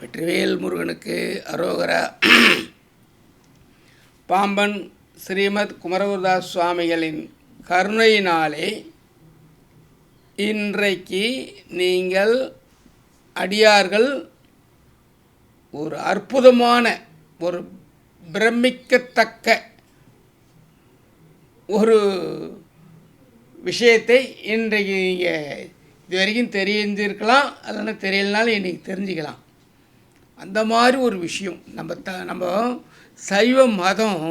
வெற்றிவேல் முருகனுக்கு அரோகரா. பாம்பன் ஸ்ரீமத் குமரகுருதாஸ் சுவாமிகளின் கருணையினாலே இன்றைக்கு நீங்கள் அடியார்கள் ஒரு அற்புதமான ஒரு பிரமிக்கத்தக்க ஒரு விஷயத்தை இன்றைக்கு நீங்கள் இது வரைக்கும் தெரிஞ்சிருக்கலாம், இல்லைன்னா தெரியலனாலும் இன்றைக்கி தெரிஞ்சுக்கலாம். அந்த மாதிரி ஒரு விஷயம் நம்ம சைவ மதம்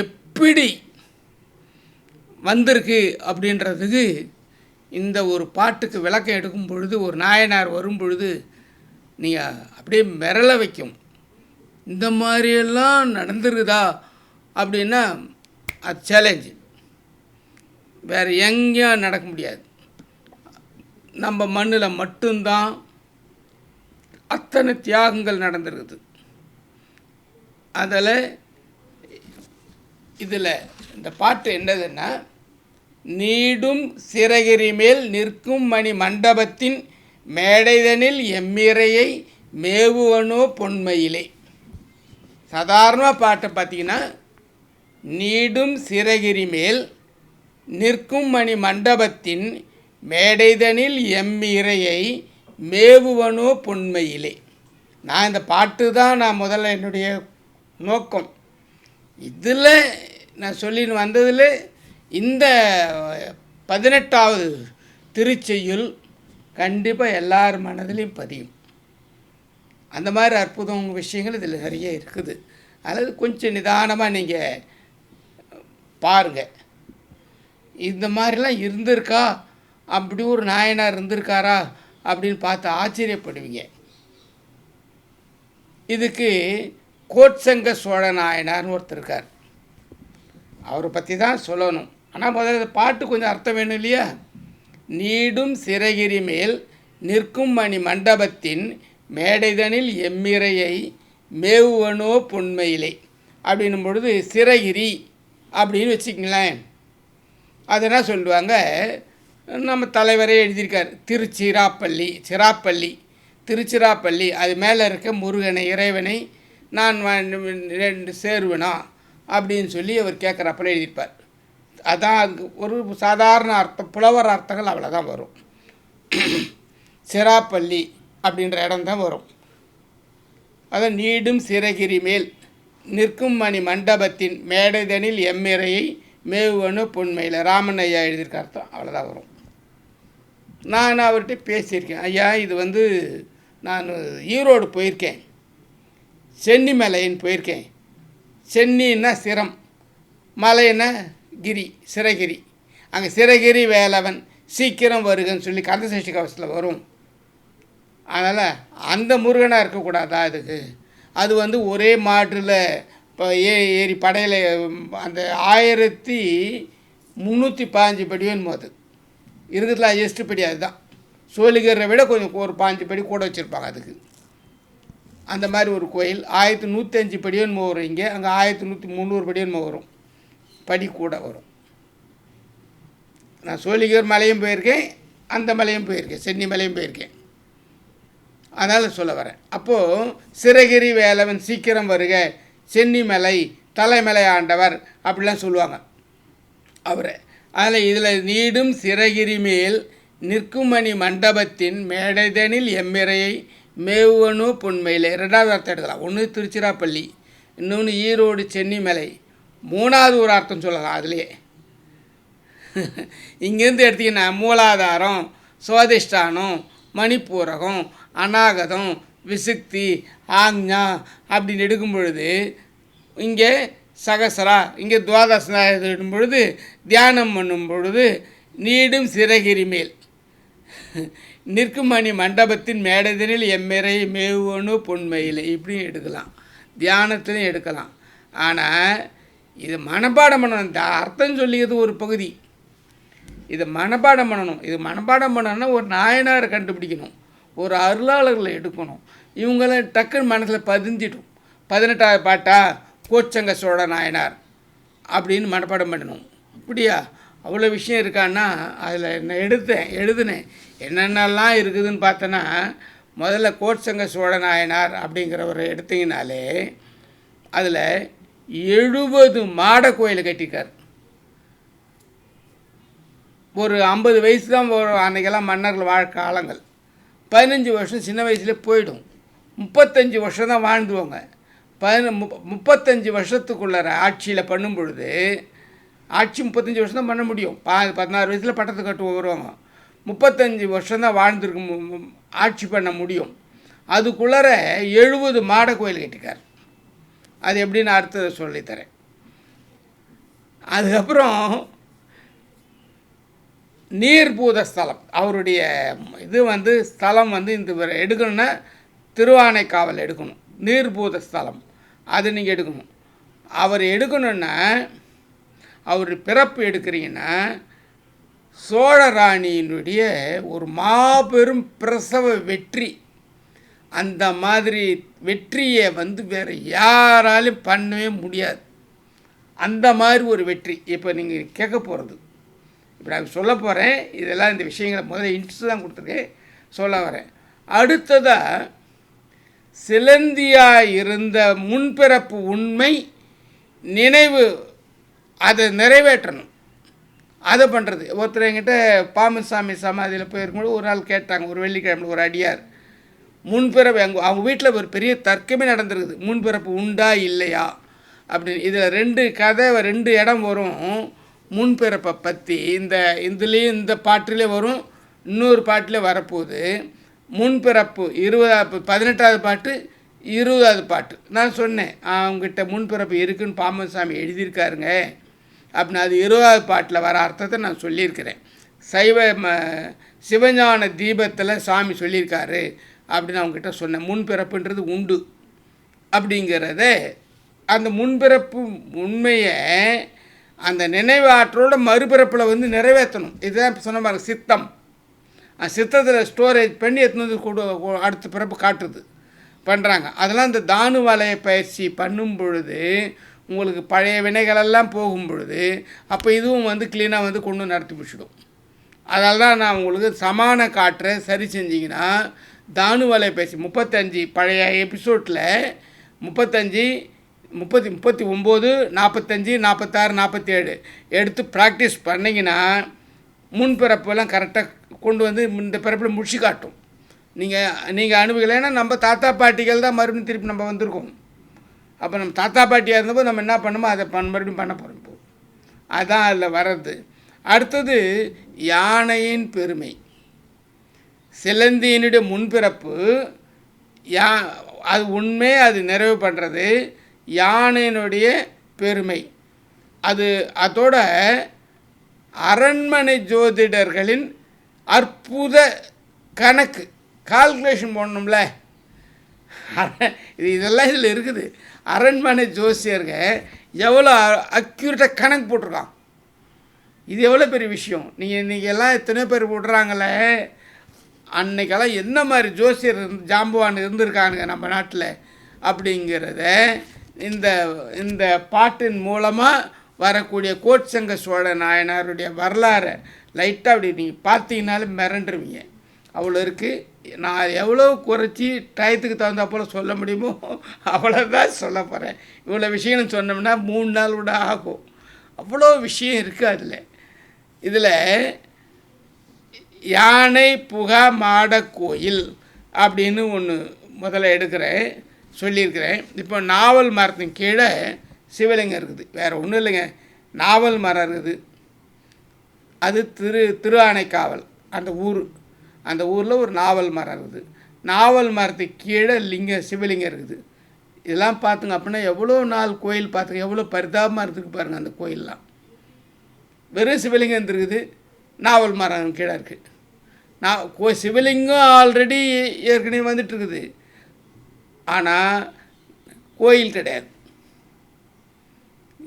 எப்படி வந்திருக்கு அப்படின்றதுக்கு இந்த ஒரு பாட்டுக்கு விளக்கம் எடுக்கும் பொழுது, ஒரு நாயனார் வரும் பொழுது நீங்கள் அப்படியே மிரள வைக்கும். இந்த மாதிரியெல்லாம் நடந்துருக்குதா அப்படின்னா அது சேலஞ்சு, வேறு எங்கேயும் நடக்க முடியாது. நம்ம மண்ணில் மட்டும்தான் அத்தனை தியாகங்கள் நடந்திருக்குது. அதில் இந்த பாட்டு என்னதுன்னா, நீடும் சிறகிரி மேல் நிற்கும் மணி மண்டபத்தின் மேடைதனில் எம்மிரையை மேவுவனோ பொன்மையிலே. சாதாரணமாக பாட்டை பார்த்தீங்கன்னா, நீடும் சிறகிரி மேல் நிற்கும் மணி மண்டபத்தின் மேடைதனில் எம்மிரையை மேவுவனோ பொன்மையிலே. நான் இந்த பாட்டு தான் முதல்ல என்னுடைய நோக்கம். இதில் நான் சொல்லின்னு வந்ததில் இந்த 18வது திருச்செய்யுள் கண்டிப்பாக எல்லார் மனதிலையும் பதியும். அந்த மாதிரி அற்புதம் விஷயங்கள் இதில் நிறைய இருக்குது. அதாவது கொஞ்சம் நிதானமாக நீங்கள் பாருங்கள். இந்த மாதிரிலாம் இருந்திருக்கா, அப்படி ஒரு நாயனார் இருந்திருக்காரா அப்படின்னு பார்த்து ஆச்சரியப்படுவீங்க. இதுக்கு கோட்சங்க சோழ நாயனார்னு ஒருத்தர் இருக்கார். அவரை பற்றி தான் சொல்லணும். ஆனால் முதல்ல பாட்டு கொஞ்சம் அர்த்தம் வேணும் இல்லையா? நீடும் சிறகிரி மேல் நிற்கும் மணி மண்டபத்தின் மேடைதனில் எம்மிரையை மேவுவனோ பொன்மையிலே அப்படின்னும் பொழுது சிறகிரி அப்படின்னு வச்சுக்கங்களேன். அது என்ன சொல்லுவாங்க, நம்ம தலைவரே எழுதியிருக்கார், திருச்சிராப்பள்ளி. அது மேலே இருக்க முருகனை, இறைவனை நான் 2 சேருவனா அப்படின்னு சொல்லி அவர் கேட்குறப்பல எழுதியிருப்பார். அதான் அதுக்கு ஒரு சாதாரண அர்த்தம், புலவர் அர்த்தங்கள் அவ்வளோதான் வரும். சிராப்பள்ளி அப்படின்ற இடம்தான் வரும். அதான் நீடும் சிறகிரி மேல் நிற்கும் மணி மண்டபத்தின் மேடைதனில் எம்மிரையை மேவுவனு பொன்மையில். ராமன் ஐயா எழுதியிருக்க அர்த்தம் அவ்வளோதான் வரும். நான் அவர்கிட்ட பேசியிருக்கேன். ஐயா, இது நான் ஈரோடு போயிருக்கேன், சென்னி மலைன்னு போயிருக்கேன். சென்னின்னா சிரம், மலைன்னா கிரி, சிறகிரி. அங்கே சிறகிரி வேலவன் சீக்கிரம் வருகன்னு சொல்லி கந்தசஷ்டி கவசத்தில் வரும். அதனால் அந்த முருகனாக இருக்கக்கூடாதா இதுக்கு? அது ஒரே மாட்டில் இப்போ ஏறி படையில் அந்த 1315 படிவேன்னு போது இருக்கிறதுல ஹையஸ்ட் படி அதுதான். சோழிகரை விட கொஞ்சம் ஒரு 5 படி கூட வச்சுருப்பாங்க அதுக்கு. அந்த மாதிரி ஒரு கோயில் 1105 படிவேன்மோ வரும். இங்கே அங்கே 1130 படிவேன்மோ வரும், படி கூட வரும். நான் சோழிகர் மலையும் போயிருக்கேன், அந்த மலையும் போயிருக்கேன், சென்னி மலையும் போயிருக்கேன். அதனால் சொல்ல வரேன். அப்போது சிறகிரி வேலவன் சீக்கிரம் வருக, சென்னி மலை தலைமலை ஆண்டவர் அப்படிலாம் சொல்லுவாங்க அவரை. அதில் இதில் நீடும் சிறகிரி மேல் நிற்கும் மணி மண்டபத்தின் மேடைதனில் எம்மிரையை மேவுவனோ பொன்மையில். 2வது அர்த்தம் எடுக்கலாம். ஒன்று திருச்சிராப்பள்ளி, இன்னொன்று ஈரோடு சென்னி மலை. 3வது ஒரு அர்த்தம் சொல்லலாம் அதிலே. இங்கேருந்து எடுத்திங்கன்னா மூலாதாரம், சுவாதிஷ்டானம், மணிப்பூரகம், அநாகதம், விசுக்தி, ஆக்ஞா அப்படின்னு எடுக்கும் பொழுது இங்கே சகசரா, இங்கே துவாதசனா எடுக்கும் பொழுது தியானம் பண்ணும் பொழுது நீடும் சிறகிரி மேல் நிற்கும் மணி மண்டபத்தின் மேடைதனில் எம்மிரை மேவுவனு பொன்மையில் இப்படியும் எடுக்கலாம், தியானத்திலையும் எடுக்கலாம். ஆனால் இது மனப்பாடம் பண்ணணும். இந்த அர்த்தம் சொல்லியது ஒரு பகுதி, இதை மனப்பாடம் பண்ணணும். இது மனப்பாடம் பண்ணணும்னா ஒரு நாயனாரை கண்டுபிடிக்கணும், ஒரு அருளாளர்களை எடுக்கணும். இவங்களாம் டக்குன்னு மனசில் பதிஞ்சிடும். 18வது பாட்டா கோச்சங்க சோழ நாயனார் அப்படின்னு மனப்பாடம் பண்ணணும். அப்படியா? அவ்வளோ விஷயம் இருக்கான்னா அதில் என்ன எழுதினேன். என்னென்னலாம் இருக்குதுன்னு பார்த்தோன்னா முதல்ல கோட்சங்க சோழ நாயனார் அப்படிங்கிறவர் எடுத்தீங்கனாலே அதில் 70 மாட கோயில் கட்டியிருக்கார். ஒரு 50 வயசு தான் அன்றைக்கெல்லாம் மன்னர்கள் வாழ காலங்கள். 15 வருஷம் சின்ன வயசுலேயே போயிடும். 35 வருஷம் தான் வாழ்ந்துவாங்க. 35 வருஷத்துக்குள்ளார ஆட்சியில் பண்ணும் பொழுது, ஆட்சி 35 வருஷம் தான் பண்ண முடியும். 16 வயசில் பட்டத்தை கட்டு வருவாங்க. 35 வருஷம் தான் வாழ்ந்துருக்கு ஆட்சி பண்ண முடியும். அதுக்குள்ளார 70 மாட கோயில் கட்டிக்கார். அது எப்படின்னு அடுத்ததை சொல்லித்தரேன். அதுக்கப்புறம் நீர்பூத ஸ்தலம், அவருடைய இது ஸ்தலம் இந்த எடுக்கணுன்னா திருவானைக்காவல் எடுக்கணும். நீர்பூத ஸ்தலம் அது நீங்கள் எடுக்கணும். அவர் எடுக்கணுன்னா அவர் பிறப்பு எடுக்கிறீங்கன்னா சோழராணியினுடைய ஒரு மாபெரும் பிரசவ வெற்றி, அந்த மாதிரி வெற்றியை வேறு யாராலும் பண்ணவே முடியாது. அந்த மாதிரி ஒரு வெற்றி இப்போ நீங்கள் கேட்க போகிறது. இப்போ நான் சொல்ல போகிறேன். இதெல்லாம் இந்த விஷயங்களை முதல்ல இன்ட்ரெஸ்ட் தான் கொடுத்துருக்கேன், சொல்ல வரேன். அடுத்ததாக சிலந்தியாக இருந்த முன்பிறப்பு உண்மை நினைவு, அதை நிறைவேற்றணும். அதை பண்ணுறது. ஒருத்தர் என்கிட்ட பாமசாமி சமாதியில் போயிருக்கும்போது ஒரு நாள் கேட்டாங்க, ஒரு வெள்ளிக்கிழமை ஒரு அடியார், முன்பிறப்பு அவங்க வீட்டில் ஒரு பெரிய தர்க்கமே நடந்திருக்குது, முன்பிறப்பு உண்டா இல்லையா அப்படின்னு. இதில் 2 கதை 2 இடம் வரும் முன்பிறப்பை பற்றி. இதுலேயும் இந்த பாட்டிலே வரும், இன்னொரு பாட்டிலே வரப்போகுது. முன்பிறப்பு 18வது பாட்டு 20வது பாட்டு. நான் சொன்னேன் அவங்ககிட்ட முன்பிறப்பு இருக்குன்னு பாமசாமி எழுதியிருக்காருங்க அப்படின்னு. அது 20வது பாட்டில் வர அர்த்தத்தை நான் சொல்லியிருக்கிறேன். சிவஞான தீபத்தில் சாமி சொல்லியிருக்காரு அப்படின்னு அவங்ககிட்ட சொன்னேன். முன்பிறப்புன்றது உண்டு அப்படிங்கிறத, அந்த முன்பிறப்பு உண்மையை அந்த நினைவாற்றோட மறுபிறப்பில் நிறைவேற்றணும். இதுதான் சொன்ன மாதிரி சித்தம். சித்தத்தில் ஸ்டோரேஜ் பண்ணி எடுத்துன்னு அடுத்த பிறப்பு காட்டுறது பண்ணுறாங்க. அதெல்லாம் இந்த தானு வலைய பயிற்சி பண்ணும் பொழுது உங்களுக்கு பழைய வினைகளெல்லாம் போகும் பொழுது அப்போ இதுவும் க்ளீனாக கொண்டு நடத்தி முடிச்சிடும். அதனால தான் நான் உங்களுக்கு சமான காற்றை சரி செஞ்சிங்கன்னா தானு வலைய பயிற்சி 35 பழைய எபிசோடில் 35 30 39 45 46 47 எடுத்து ப்ராக்டிஸ் பண்ணிங்கன்னா முன்பிறப்பெல்லாம் கரெக்டாக கொண்டு இந்த பிறப்பில் முடிச்சு காட்டும். நீங்கள் அனுபவிக்கலைன்னா நம்ம தாத்தா பாட்டிகள் தான் மறுபடியும் திருப்பி நம்ம வந்திருக்கோம். அப்போ நம்ம தாத்தா பாட்டியாக இருந்தபோது நம்ம என்ன பண்ணுமோ அதை மறுபடியும் பண்ண போகிறோம். இப்போ அதுதான் அதில் வர்றது. அடுத்தது யானையின் பெருமை. சிலந்தியினுடைய முன்பிறப்பு அது உண்மை, அது நிறைவு பண்ணுறது யானையினுடைய பெருமை. அதோட அரண்மனை ஜோதிடர்களின் அற்புத கணக்கு, கால்குலேஷன் போடணும்ல, இதெல்லாம் இதில் இருக்குது. அரண்மனை ஜோசியருங்க எவ்வளோ அக்யூரேட்டாக கணக்கு போட்டிருக்கான். இது எவ்வளோ பெரிய விஷயம். நீங்கள் எல்லாம் எத்தனையோ பேர் போடுறாங்களே, அன்னைக்கெல்லாம் என்ன மாதிரி ஜோசியர் ஜாம்பவான் இருந்திருக்கானுங்க நம்ம நாட்டில் அப்படிங்கிறத இந்த பாட்டின் மூலமாக வரக்கூடிய கோட்சங்க சோழ நாயனாருடைய வரலாறை லைட்டாக அப்படி நீங்கள் பார்த்தீங்கனாலும் மிரண்டுருவீங்க. அவ்வளோ இருக்குது. நான் எவ்வளோ குறைச்சி டயத்துக்கு தகுந்த போல் சொல்ல முடியுமோ அவ்வளோதான் சொல்ல போகிறேன். இவ்வளோ விஷயம் சொன்னோம்னா 3 நாள் கூட ஆகும். அவ்வளோ விஷயம் இருக்குது அதில். இதில் யானை புகா மாட கோயில் அப்படின்னு ஒன்று முதல்ல சொல்லியிருக்கிறேன். இப்போ நாவல் மரத்தின் கீழே சிவலிங்கம் இருக்குது. வேறு ஒன்றும் இல்லைங்க, நாவல் மரம் இருக்குது. அது திருஆனைக்காவல் அந்த ஊரில் ஒரு நாவல் மரம் இருக்குது. நாவல் மரத்துக்கு கீழே சிவலிங்கம் இருக்குது. இதெல்லாம் பார்த்துங்க. அப்படின்னா எவ்வளோ நாள் கோயில் பார்த்துங்க, எவ்வளோ பரிதாபமாக இருக்குது பாருங்கள். அந்த கோயிலெலாம் வெறும் சிவலிங்கம் இருக்குது, நாவல் மரம் கீழே இருக்குது. சிவலிங்கம் ஆல்ரெடி ஏற்கனவே வந்துட்டுருக்குது, ஆனால் கோயில் கிடையாது.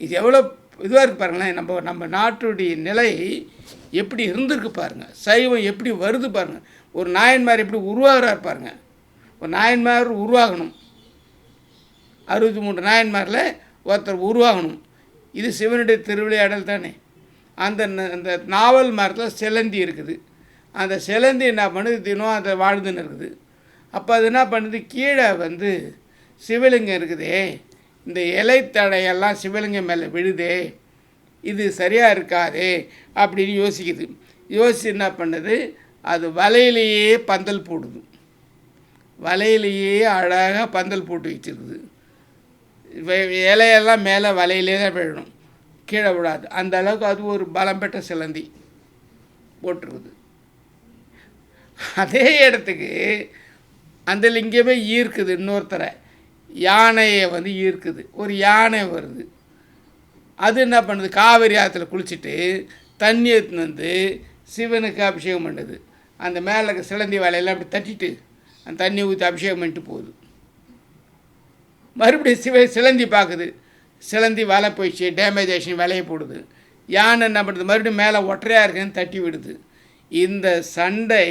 இது எவ்வளோ இதுவாக இருக்குது பாருங்களேன். நம்ம நாட்டுடைய நிலை எப்படி இருந்திருக்கு பாருங்கள். சைவம் எப்படி வருது பாருங்கள். ஒரு நாயன்மார் எப்படி உருவாகிறார் பாருங்கள். ஒரு நாயன்மார் உருவாகணும், 63 நாயன்மாரில் ஒருத்தர் உருவாகணும். இது சிவனுடைய திருவிளையாடல் தானே. அந்த நாவல் மரத்தில் சிலந்தி இருக்குது. அந்த சிலந்தி என்ன பண்ணுது, தினம் அதை வாழ்ந்துன்னு இருக்குது. அப்போ அது என்ன பண்ணுது, கீழே வந்து சிவலிங்கம் இருக்குதே, இந்த இலை தடையெல்லாம் சிவலிங்கம் மேலே விழுதே, இது சரியாக இருக்காதே அப்படின்னு யோசிக்குது. யோசிச்சு என்ன பண்ணுது, அது வலையிலேயே பந்தல் போடுது. வலையிலேயே அழகாக பந்தல் போட்டு வச்சுருக்குது. இலையெல்லாம் மேலே வலையிலே தான் விழணும், கீழே விடாது. அந்த அளவுக்கு அது ஒரு பலம் பெற்ற சிலந்தி போட்டிருக்குது. அதே இடத்துக்கு அந்த லிங்கமே ஈர்க்குது இன்னொருத்தரை, யானையை வந்து ஈர்க்குது. ஒரு யானை வருது, அது என்ன பண்ணுது, காவிரி ஆற்றுல குளிச்சுட்டு தண்ணி எடுத்துன்னு வந்து சிவனுக்கு அபிஷேகம் பண்ணுது. அந்த மேலே இருக்க சிலந்தி வலையெல்லாம் அப்படி தட்டிட்டு அந்த தண்ணி ஊற்றி அபிஷேகம் பண்ணிட்டு போகுது. மறுபடியும் சிலந்தி பார்க்குது, சிலந்தி வலை போயிடுச்சு, டேமேஜேஷன் வலையை போடுது. யானை என்ன பண்ணுறது, மறுபடியும் மேலே ஒற்றையாக இருக்குன்னு தட்டி விடுது. இந்த சண்டை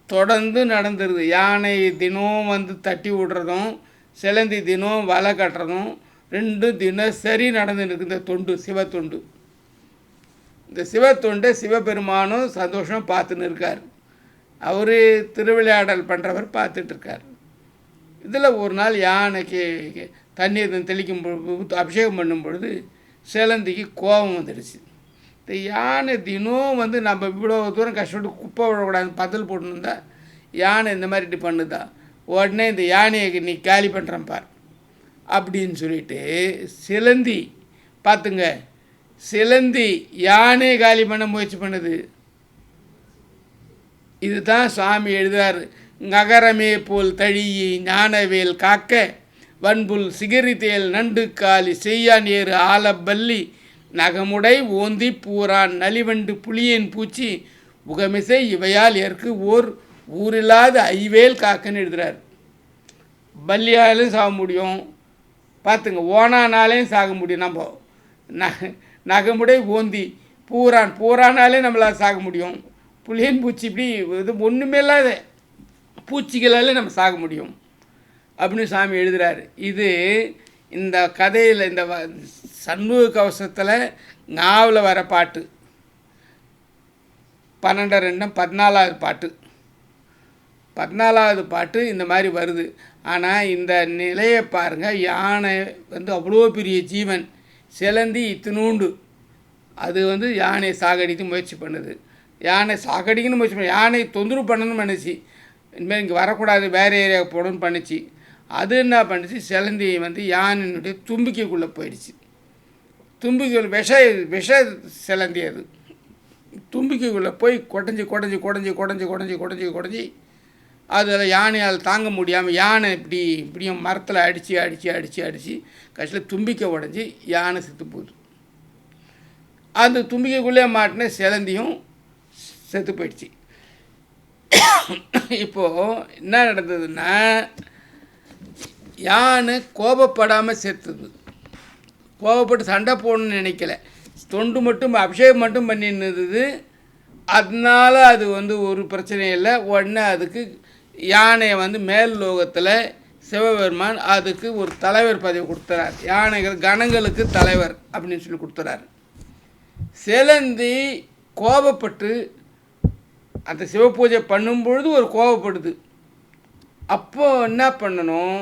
தொடர்ந்து நடந்துருது. யானை தினம் வந்து தட்டி விடுறதும் சிலந்தி தினம் வலை கட்டுறதும் ரெண்டும் தினசரி நடந்துருக்கு. இந்த தொண்டு சிவத்தொண்டு, இந்த சிவத்தொண்டை சிவபெருமானும் சந்தோஷம் பார்த்துன்னு இருக்கார். அவர் திருவிளையாடல் பண்ணுறவர் பார்த்துட்ருக்கார். இதில் ஒரு நாள் யானைக்கு தண்ணீர் தெளிக்கும் பொழுது அபிஷேகம் பண்ணும் பொழுது சிலந்திக்கு கோபம் வந்துடுச்சு. இந்த யானை தினம் வந்து நம்ம இவ்வளோ தூரம் கஷ்டப்பட்டு குப்பை விடக்கூடாதுன்னு பந்தல் போட்டுருந்தா யானை இந்த மாதிரி இப்படி பண்ணுதா, உடனே இந்த யானையை நீ காலி பண்ணுறேன் பார் அப்படின்னு சொல்லிட்டு சிலந்தி பார்த்துங்க, சிலந்தி யானை காலி பண்ண முயற்சி பண்ணுது. இதுதான் சுவாமி எழுதுறார், நகரமே போல் தழியி ஞானவேல் காக்க வன்புல் சிகரித்தேல் நண்டு காலி செய்யான் ஏறு ஆலப்பள்ளி நகமுடை ஓந்தி பூரான் நலிவண்டு புளியேன் பூச்சி உகமிசை இவையால் ஏற்கு ஓர் ஊரில்லாத ஐவேல் காக்கன்னு எழுதுறார். பல்லியாலும் சாக முடியும், பார்த்துங்க, ஓனானாலையும் சாக முடியும். நம்ம நகமுடை ஓந்தி பூரானாலே நம்மளால் சாக முடியும். புளியன் பூச்சி இப்படி இது ஒன்றுமே இல்லாத பூச்சிகளாலே நம்ம சாக முடியும் அப்படின்னு சாமி எழுதுகிறாரு. இது இந்த கதையில் இந்த சண்முக கவசத்தில் நாவில் வர பாட்டு 12 14வது பாட்டு. 14வது பாட்டு இந்த மாதிரி வருது. ஆனால் இந்த நிலையை பாருங்கள், யானை வந்து அவ்வளோ பெரிய ஜீவன், சிலந்தி இத்தினூண்டு, அது வந்து யானையை சாகடிக்க முயற்சி பண்ணுது. யானை சாகடிக்கணும்னு முயற்சி பண்ண, யானை தொந்தரவு பண்ணணும்னு பண்ணிச்சு, இனிமேல் இங்கே வரக்கூடாது வேறு ஏரியாவுக்கு போகணும்னு பண்ணிச்சு. அது என்ன பண்ணிச்சு, சிலந்தி வந்து யானையினுடைய தும்பிக்கைக்குள்ளே போயிடுச்சு. தும்பிக்கைக்குள்ள விஷ சிலந்தி அது தும்பிக்கைக்குள்ளே போய் குடஞ்சி அதில் யானையால் தாங்க முடியாமல் யானை இப்படியும் மரத்தில் அடித்து கடைசியில் தும்பிக்கை உடஞ்சி யானை செத்து போகுது. அந்த தும்பிக்கைக்குள்ளே மாட்டின சிலந்தியும் செத்து போயிடுச்சு. இப்போது என்ன நடந்ததுன்னா, யானை கோபப்படாமல் செத்துது. கோபப்பட்டு சண்டை போடணும்னு நினைக்கல, தொண்டு மட்டும் அபிஷேகம் மட்டும் பண்ணிருந்தது. அதனால் அது வந்து ஒரு பிரச்சனையும் இல்லை. உடனே அதுக்கு யானையை வந்து மேல் லோகத்தில் சிவபெருமான் அதுக்கு ஒரு தலைவர் பதவி கொடுத்துறார். யானைகள் கணங்களுக்கு தலைவர் அப்படின்னு சொல்லி கொடுத்துறாரு. சிலந்தி கோபப்பட்டு அந்த சிவபூஜை பண்ணும்பொழுது ஒரு கோபப்படுது. அப்போது என்ன பண்ணணும்,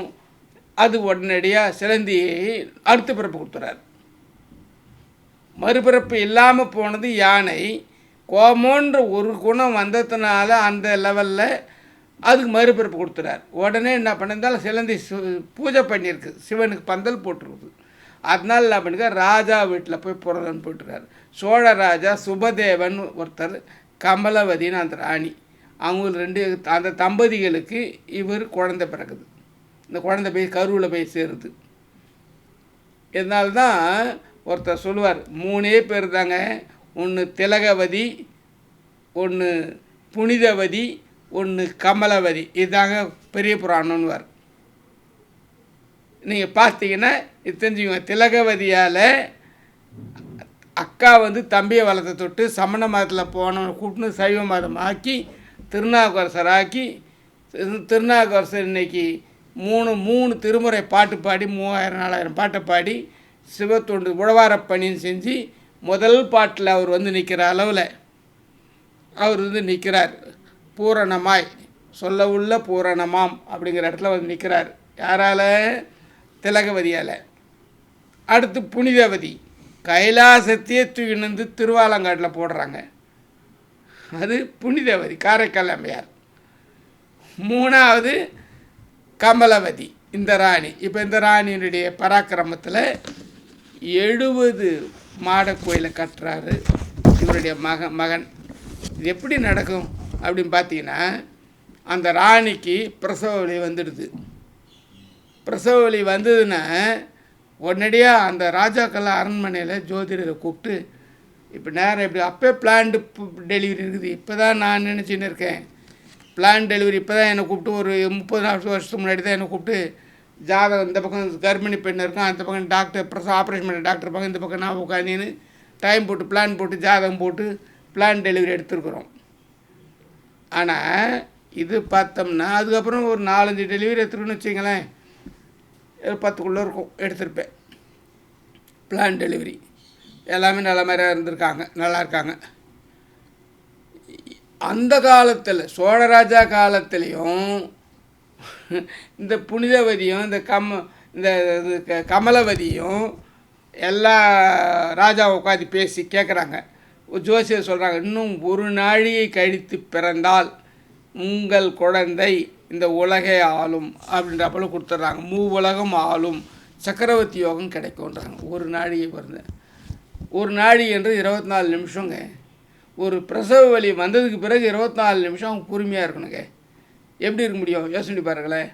அது உடனடியாக சிலந்தியை அடுத்த பிறப்பு கொடுத்துறாரு. மறுபிறப்பு இல்லாமல் போனது யானை. கோபம்ன்ற ஒரு குணம் வந்ததுனால அந்த லெவலில் அதுக்கு மறுபிறப்பு கொடுத்துறாரு. உடனே என்ன பண்ணியிருந்தாலும் சிலந்தி பூஜை பண்ணியிருக்கு, சிவனுக்கு பந்தல் போட்டுருக்குது. அதனால் என்ன பண்ணிக்க, ராஜா வீட்டில் போய் பிறந்தன்னு போட்டுறாரு. சோழ ராஜா சுபதேவன் ஒருத்தர், கமலவதின்னு அந்த ராணி, அவங்க அந்த தம்பதிகளுக்கு இவர் குழந்தை பிறகுது. இந்த குழந்தை போய் கருவில் போய் சேருது. இதனால்தான் ஒருத்தர் சொல்லுவார், 3 பேர் தாங்க, ஒன்று திலகவதி, ஒன்று புனிதவதி, ஒன்று கமலவதி. இதுதாங்க பெரிய புராணம்னுவார். நீங்கள் பார்த்தீங்கன்னா இது தெரிஞ்சுக்கோங்க. திலகவதியால் அக்கா வந்து தம்பியை வளர்த்த தொட்டு சமண மதத்தில் போனவனை கூப்பிட்டு சைவ மதம் ஆக்கி திருநாவுக்கரசர் ஆக்கி, திருநாவுக்கரசர் இன்னைக்கு 3 திருமுறை பாட்டு பாடி 3000-4000 பாட்டை பாடி சிவத்தொண்டு உழவாரப்பணின்னு செஞ்சு முதல் பாட்டில் அவர் வந்து நிற்கிற அளவில் அவர் வந்து நிற்கிறார் பூரணமாய். சொல்ல உள்ள பூரணமாம் அப்படிங்கிற இடத்துல வந்து நிற்கிறார். யாரால்? திலகவதியால். அடுத்து புனிதவதி, கைலாசத்தையே தூக்கின்னு திருவாலங்காட்டில் போடுறாங்க. அது புனிதவதி, காரைக்கால் அம்மையார். மூணாவது கமலவதி, இந்த ராணி. இப்போ இந்த ராணியினுடைய பராக்கிரமத்தில் 70 மாட கோயிலை கட்டுறாரு இவருடைய மகன். இது எப்படி நடக்கும் அப்படின்னு பார்த்தீங்கன்னா, அந்த ராணிக்கு பிரசவ வலி வந்துடுது. பிரசவ வலி வந்ததுன்னா உடனடியாக அந்த ராஜாக்கள் அரண்மனையில் ஜோதிடரை கூப்பிட்டு, இப்போ நேரம் இப்படி அப்போ பிளான்டு டெலிவரி இருக்குது. இப்போ தான் நான் நினச்சின்னு இருக்கேன் பிளான் டெலிவரி. இப்போ தான் என்னை கூப்பிட்டு ஒரு 30-40 வருஷத்துக்கு முன்னாடி தான் என்னை கூப்பிட்டு ஜாதகம், இந்த பக்கம் கர்ப்பிணி பெண் இருக்கும், அந்த பக்கம் டாக்டர் ஆப்ரேஷன் பண்ண டாக்டர் பக்கம், இந்த பக்கம் நான் உட்காந்துன்னு டைம் போட்டு பிளான் போட்டு ஜாதகம் போட்டு பிளான் டெலிவரி எடுத்துருக்குறோம். ஆனால் இது பார்த்தோம்னா அதுக்கப்புறம் ஒரு 4-5 டெலிவரி எடுத்துருக்குன்னு வச்சிங்களேன், 10க்குள்ளே இருக்கும் எடுத்திருப்பேன். பிளான் டெலிவரி எல்லாமே நல்ல மாதிரியாக இருந்திருக்காங்க, நல்லா இருக்காங்க. அந்த காலத்தில் சோழராஜா காலத்துலேயும் இந்த புனிதவதியும் இந்த கமலவதியும் எல்லா ராஜாவை உட்காந்து பேசி கேட்குறாங்க. ஜோசியர் சொல்கிறாங்க, இன்னும் ஒரு நாழிகை கழித்து பிறந்தால் உங்கள் குழந்தை இந்த உலகை ஆளும் அப்படின்றப்பல கொடுத்துட்றாங்க. உலகம் ஆளும் சக்கரவர்த்தி யோகம் கிடைக்கும்ன்றாங்க. ஒரு நாழிகை பிறந்த ஒரு நாழிகை என்று 24 நிமிஷங்க. ஒரு பிரசவ வலி வந்ததுக்கு பிறகு 24 நிமிஷம் அவங்க பொறுமையாக இருக்கணுங்க. எப்படி இருக்க முடியும்? யோசனை பாருங்களேன்.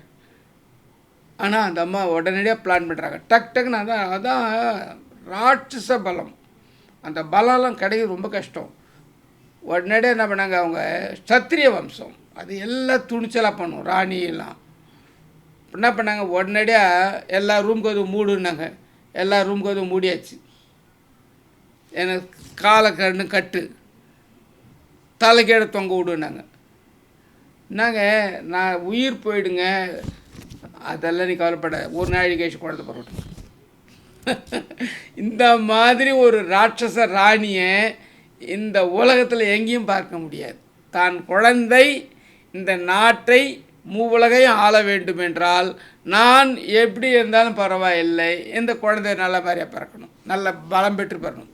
ஆனால் அந்த அம்மா உடனடியாக பிளான் பண்ணுறாங்க, டக்குன்னு. அதான் ராட்சச பலம். அந்த பலம்லாம் கிடைக்கிறது ரொம்ப கஷ்டம். உடனடியாக என்ன பண்ணாங்க, அவங்க சத்திரிய வம்சம், அது எல்லாம் துணிச்சலாக பண்ணும். ராணியெல்லாம் என்ன பண்ணாங்க, உடனடியாக எல்லா ரூமுக்கு வந்து மூடுனாங்க. எல்லா ரூமுக்கு வந்து மூடியாச்சு. எனக்கு காலை கட்டு தலைக்கீழே தொங்க விடுனாங்க. என்னங்க, நான் உயிர் போயிடுங்க, அதெல்லாம் நீ கவலைப்பட, ஒரு நாளைக்கு கழிச்சு குழந்தை பிறக்கட்டும். இந்த மாதிரி ஒரு ராட்சச ராணியை இந்த உலகத்தில் எங்கேயும் பார்க்க முடியாது. தான் குழந்தை இந்த நாட்டை மூவுலகையும் ஆள வேண்டும் என்றால் நான் எப்படி இருந்தாலும் பரவாயில்லை, இந்த குழந்தை நல்ல மாதிரியாக பிறக்கணும், நல்ல பலம் பெற்று பிறக்கணும்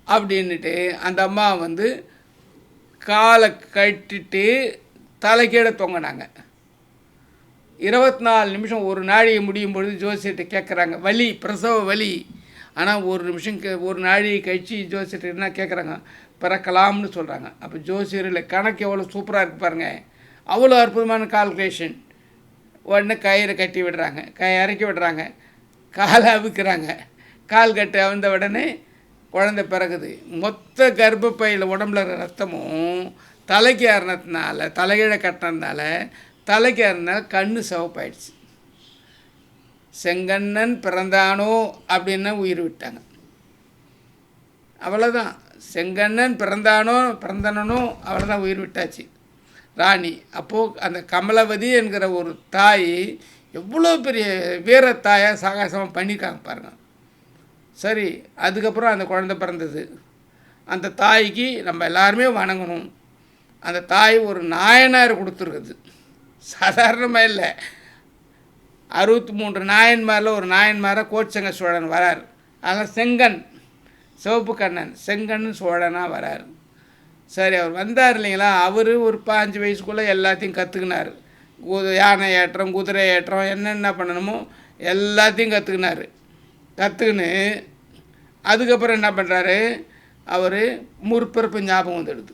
அப்படின்ட்டு அந்த அம்மா வந்து காலை கட்டிட்டு தலைக்கீழே தொங்கினாங்க. 24 நிமிஷம் ஒரு நாழிகை முடியும் பொழுது ஜோசியர்கிட்ட கேட்குறாங்க, வலி, பிரசவ வலி. ஆனால் ஒரு நாழிகை கழிச்சு ஜோசியர்கிட்ட என்ன கேட்குறாங்க, பிறக்கலாம்னு சொல்கிறாங்க. அப்போ ஜோசியரில் கணக்கு எவ்வளோ சூப்பராக இருக்குது பாருங்கள், அவ்வளோ அற்புதமான கால்குலேஷன். உடனே கயிறை கட்டி விடுறாங்க, இறக்கி விடுறாங்க, காலை அவுக்கிறாங்க. கால் கட்டு அவுந்த உடனே குழந்தை பிறகுது. மொத்த கர்ப்பப்பையில் உடம்புல ரத்தமும் தலைக்கு ஏறினதுனால, தலைகீழ கட்டினதுனால, தலைக்கு ஏறினால கண்ணு சிவப்பாயிடுச்சு. செங்கண்ணன் பிறந்தானோ அப்படின்னு உயிர் விட்டாங்க. அவ்வளோதான், செங்கண்ணன் பிறந்தனோ அவ்வளோதான், உயிர் விட்டாச்சு ராணி. அப்போது அந்த கமலவதி என்கிற ஒரு தாய் எவ்வளோ பெரிய வீரத்தாயாக சாகசமாக பண்ணியிருக்காங்க பாருங்கள். சரி, அதுக்கப்புறம் அந்த குழந்தை பிறந்தது. அந்த தாய்க்கு நம்ம எல்லாருமே வணங்கணும். அந்த தாய் ஒரு நாயனார் கொடுத்துருக்குது, சாதாரணமாக இல்லை. 63 நாயன்மாரில் ஒரு நாயன்மாராக கோச்சங்க சோழன் வரார். அதனால் செங்கன், சிவப்பு கண்ணன், செங்கன் சோழனாக வரார். சரி, அவர் வந்தார் இல்லைங்களா, அவர் ஒரு 5 வயசுக்குள்ளே எல்லாத்தையும் கற்றுக்கினார். யானை ஏற்றம், குதிரை ஏற்றம், என்னென்ன பண்ணணுமோ எல்லாத்தையும் கற்றுக்கின்னு அதுக்கப்புறம் என்ன பண்ணுறாரு, அவர் முற்பிறப்பு ஞாபகம் வந்துடுது.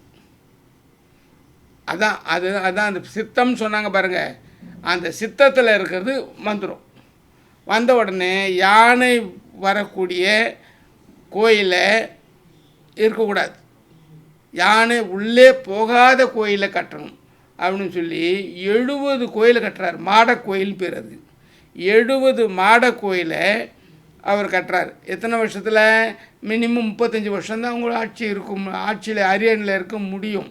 அதான் அந்த சித்தம்னு சொன்னாங்க பாருங்கள், அந்த சித்தத்தில் இருக்கிறது வந்துடும். வந்த உடனே யானை வரக்கூடிய கோயிலை இருக்கக்கூடாது, யானை உள்ளே போகாத கோயிலை கட்டணும் அப்படின்னு சொல்லி 70 கோயிலை கட்டுறாரு. மாட கோயில் பேர் அது. 70 மாட கோயிலை அவர் கட்டுறாரு. எத்தனை வருஷத்தில்? மினிமம் 35 வருஷம்தான் அவங்க ஆட்சியில் அரியணையில் இருக்க முடியும்.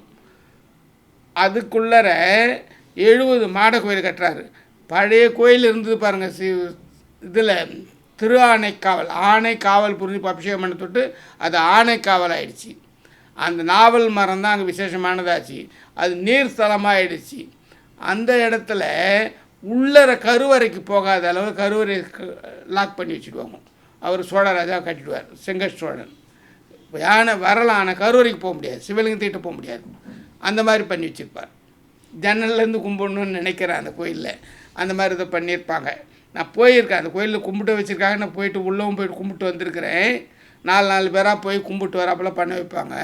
அதுக்குள்ளர 70 மாட கோயில் கட்டுறாரு. பழைய கோயில் இருந்தது பாருங்கள், இதில் திரு ஆனைக்காவல், ஆனைக்காவல் புரிஞ்சு அபிஷேகம் பண்ண தொட்டு அது ஆனைக்காவல் ஆயிடுச்சு. அந்த நாவல் மரம் தான் அங்கே விசேஷமானதாச்சு. அது நீர் ஸ்தலமாகிடுச்சு. அந்த இடத்துல உள்ளர கருவறைக்கு போகாத அளவு கருவறை லாக் பண்ணி வச்சுடுவாங்க. அவர் சோழராஜா கட்டிடுவார், செங்கட் சோழன். யானை வரலாம், ஆனால் கருவறைக்கு போக முடியாது, சிவலிங்கத்திட்ட போக முடியாது. அந்த மாதிரி பண்ணி வச்சுருப்பார். ஜன்னல்லேருந்து கும்பிடணுன்னு நினைக்கிறேன் அந்த கோயிலில். அந்த மாதிரி இதை பண்ணியிருப்பாங்க. நான் போயிருக்கேன், அந்த கோயிலில் கும்பிட்டு வச்சுருக்காங்க. நான் போயிட்டு உள்ளவும் போய்ட்டு கும்பிட்டு வந்திருக்கிறேன். 4 பேராக போய் கும்பிட்டு வராப்பெல்லாம் பண்ண வைப்பாங்க.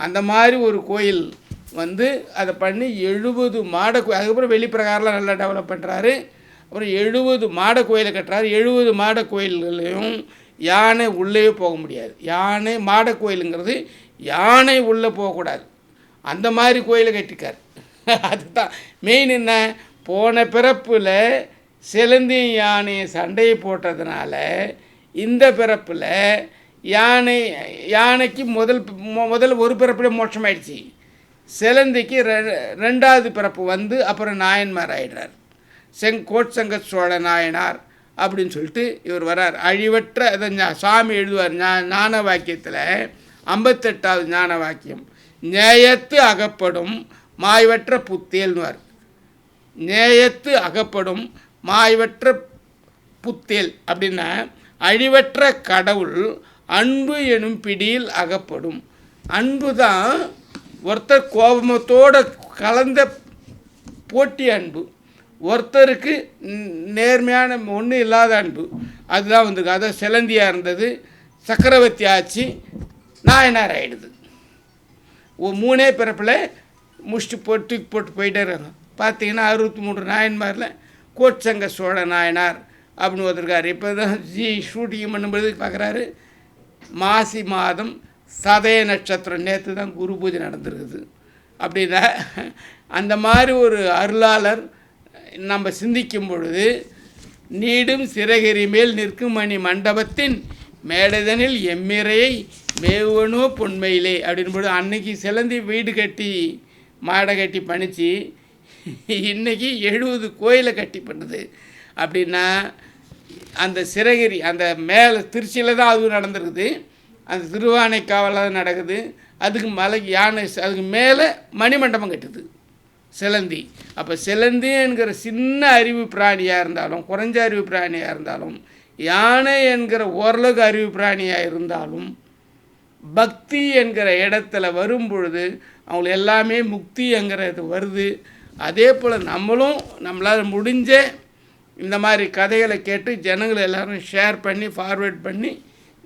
அந்த மாதிரி ஒரு கோயில் அதை பண்ணி 70 மாட கோயில். அதுக்கப்புறம் வெளிப்பிரகாரம்லாம் நல்லா டெவலப் பண்ணுறாரு. அப்புறம் 70 மாட கோயிலை கட்டுறாரு. 70 மாட கோயில்களையும் யானை உள்ளே போக முடியாது. யானை மாட கோயிலுங்கிறது யானை உள்ளே போகக்கூடாது. அந்த மாதிரி கோயிலை கட்டிக்கார். அதுதான் மெயின். என்ன, போன பிறப்பில் சிலந்தி யானை சண்டையை போட்டதுனால இந்த பிறப்பில் யானைக்கு முதல் ஒரு பிறப்பில் மோட்சமாயிடுச்சு. சிலந்திக்கு 2வது பிறப்பு அப்புறம் நாயன்மார் ஆயிடுறார். கோட்சங்க சோழ நாயனார் அப்படின்னு சொல்லிட்டு இவர் வர்றார். அழிவற்ற அதை சாமி எழுதுவார் ஞான வாக்கியத்தில். 58வது ஞான வாக்கியம், நேயத்து அகப்படும் மாய்வற்ற புத்தேல்னுவார். நேயத்து அகப்படும் மாய்வற்ற புத்தேல் அப்படின்னா அழிவற்ற கடவுள் அன்பு எனும் பிடியில் அகப்படும். அன்பு தான் ஒருத்தர் கோபமத்தோடு கலந்த போட்டி அன்பு, ஒருத்தருக்கு நேர்மையான ஒன்றும் இல்லாத அன்பு. அதுதான் வந்திருக்கு. அதான் சிலந்தியாக இருந்தது, சக்கரவர்த்தி ஆச்சு, நாயனார் ஆகிடுது. 3 பிறப்பில் முடிச்சுட்டு போட்டு போயிட்டே இருக்காங்க. பார்த்தீங்கன்னா 63 நாயன்மாரில் கோட்சங்க சோழ நாயனார் அப்படின்னு வந்திருக்காரு. இப்போ தான் ஷூட்டிங் பண்ணும்போது பார்க்குறாரு, மாசி மாதம் சதய நட்சத்திரம், நேற்று தான் குரு பூஜை நடந்திருக்குது. அப்படின்னா அந்த மாதிரி ஒரு அருளாளர் நம்ம சிந்திக்கும் பொழுது, நீடும் சிறகிரி மேல் நிற்கும் மணி மண்டபத்தின் மேடைதனில் எம்மிரையை மேவனோ பொன்மையிலே அப்படின்பொழுது, அன்னைக்கு சிலந்தி வீடு கட்டி மாடை கட்டி பண்ணிச்சு, இன்றைக்கி 70 கோயிலை கட்டி பண்ணுது. அப்படின்னா அந்த சிறகிரி அந்த மேலே திருச்சியில் தான் அதுவும் நடந்திருக்குது. அந்த திருவானைக்காவலாக நடக்குது. அதுக்கு மலை யானை, அதுக்கு மேலே மணிமண்டபம் கட்டுது சிலந்தி. அப்போ சிலந்தி என்கிற சின்ன அறிவு பிராணியாக இருந்தாலும், குறைஞ்ச அறிவு பிராணியாக இருந்தாலும், யானை என்கிற ஓரளவுக்கு அறிவு பிராணியாக இருந்தாலும், பக்தி என்கிற இடத்துல வரும் பொழுது அவங்களுக்கு எல்லாமே முக்தி என்கிறது வருது. அதே போல் நம்மளும் நம்மளால் முடிஞ்ச இந்த மாதிரி கதைகளை கேட்டு ஜனங்களை எல்லோரும் ஷேர் பண்ணி ஃபார்வேர்ட் பண்ணி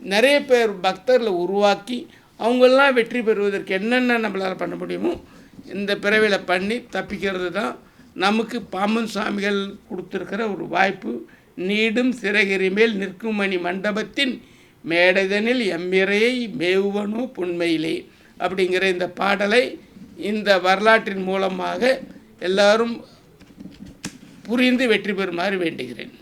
நிறைய பேர் பக்தர்களை உருவாக்கி அவங்களெலாம் வெற்றி பெறுவதற்கு என்னென்ன நம்மளால் பண்ண முடியுமோ இந்த பிறவியில் பண்ணி தப்பிக்கிறது தான் நமக்கு பாம்பன் சுவாமிகள் கொடுத்துருக்கிற ஒரு வாய்ப்பு. நீடும் சிறகிரி மேல் நிற்கும் மணி மண்டபத்தின் மேடைதனில் எம்மிரையை மேவுவனோ புண்மையிலே அப்படிங்கிற இந்த பாடலை இந்த வரலாற்றின் மூலமாக எல்லாரும் புரிந்து வெற்றி பெறுமாறு வேண்டுகிறேன்.